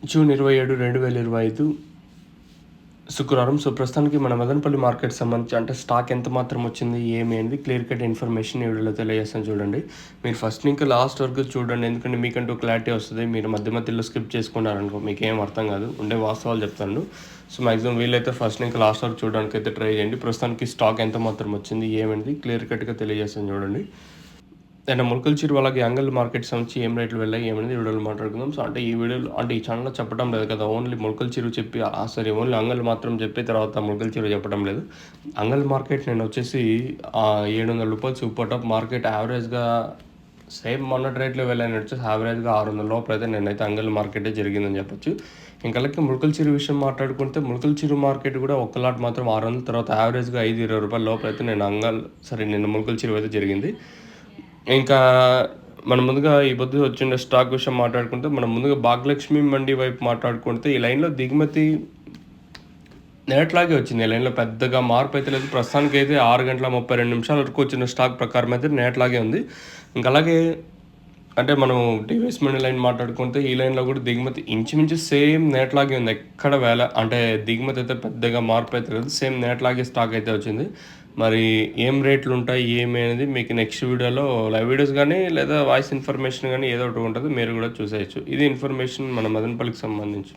June 27, 2025 శుక్రవారం. So, ప్రస్తుతానికి మన మదనపల్లి మార్కెట్ సంబంధించి అంటే స్టాక్ ఎంత మాత్రం వచ్చింది, ఏమి అనేది క్లియర్ కట్ ఇన్ఫర్మేషన్ ఈ వీడియోలో తెలియజేస్తాను చూడండి. మీరు ఫస్ట్ నుంచి లాస్ట్ వరకు చూడండి. ఎందుకంటే మీకంటూ క్లారిటీ వస్తుంది. మీరు మధ్య మధ్యలో స్కిప్ చేసుకున్నారనుకో మీకేం అర్థం కాదు. ఉండే వాస్తవాలు చెప్తాను. సో, మ్యాక్సిమం వీలైతే ఫస్ట్ నుంచి లాస్ట్ వరకు చూడడానికి అయితే ట్రై చేయండి. ప్రస్తుతానికి స్టాక్ ఎంత మాత్రం వచ్చింది, ఏమైంది క్లియర్ కట్గా తెలియజేస్తాను చూడండి. అండ్ మొలకల్చూరు అలాగే అంగల్ మార్కెట్ సంబంధించి ఏం రేట్లు వెళ్ళాయి ఏమనేది వీడియోలో మాట్లాడుకుందాం. సో, అంటే ఈ వీడియోలో అంటే ఈ ఛానల్లో చెప్పడం లేదు కదా, ఓన్లీ మొలకల్చూరు చెప్పి సారీ ఓన్లీ అంగల్ మాత్రం చెప్పి తర్వాత మొలకల్చూరు చెప్పడం లేదు. అంగల్ మార్కెట్ నేను వచ్చేసి 700 రూపాయలు సూపర్ టాప్ మార్కెట్ యావరేజ్గా సేమ్ మొన్నటి రేట్లో వెళ్ళాను వచ్చేసి యావరేజ్గా 600 లోపల అయితే నేనైతే అంగల్ మార్కెటే జరిగిందని చెప్పొచ్చు. ఇంకలకి ములకల్చూరు విషయం మాట్లాడుకుంటే ములకల్చూరు మార్కెట్ కూడా ఒక లాట్ మాత్రం 600 తర్వాత యావరేజ్గా 520 రూపాయల లోపల అయితే నిన్న ములకల్చూరు అయితే జరిగింది. ఇంకా మనం ముందుగా ఈ పొద్దు వచ్చిన స్టాక్ విషయం మాట్లాడుకుంటే మనం ముందుగా భాగ్యలక్ష్మి మండి వైపు మాట్లాడుకుంటే ఈ లైన్లో దిగుమతి నేట్లాగే వచ్చింది. ఈ లైన్లో పెద్దగా మార్పు అయితే లేదు. ప్రస్తుతానికి అయితే 6:32 వరకు వచ్చిన స్టాక్ ప్రకారం అయితే నేట్లాగే ఉంది. ఇంకా అలాగే అంటే మనం టీవీఎస్ మండి లైన్ మాట్లాడుకుంటే ఈ లైన్లో కూడా దిగుమతి ఇంచుమించు సేమ్ నేట్లాగే ఉంది. ఎక్కడ అంటే దిగుమతి అయితే పెద్దగా మార్పు అయితే లేదు. సేమ్ నేట్లాగే స్టాక్ అయితే వచ్చింది. మరి ఏం రేట్లు ఉంటాయి ఏమి అనేది మీకు నెక్స్ట్ వీడియోలో లైవ్ వీడియోస్ కానీ లేదా వాయిస్ ఇన్ఫర్మేషన్ కానీ ఏదో ఒకటి ఉంటుంది, మీరు కూడా చూసేయచ్చు. ఇది ఇన్ఫర్మేషన్ మన మదనపల్లికి సంబంధించి.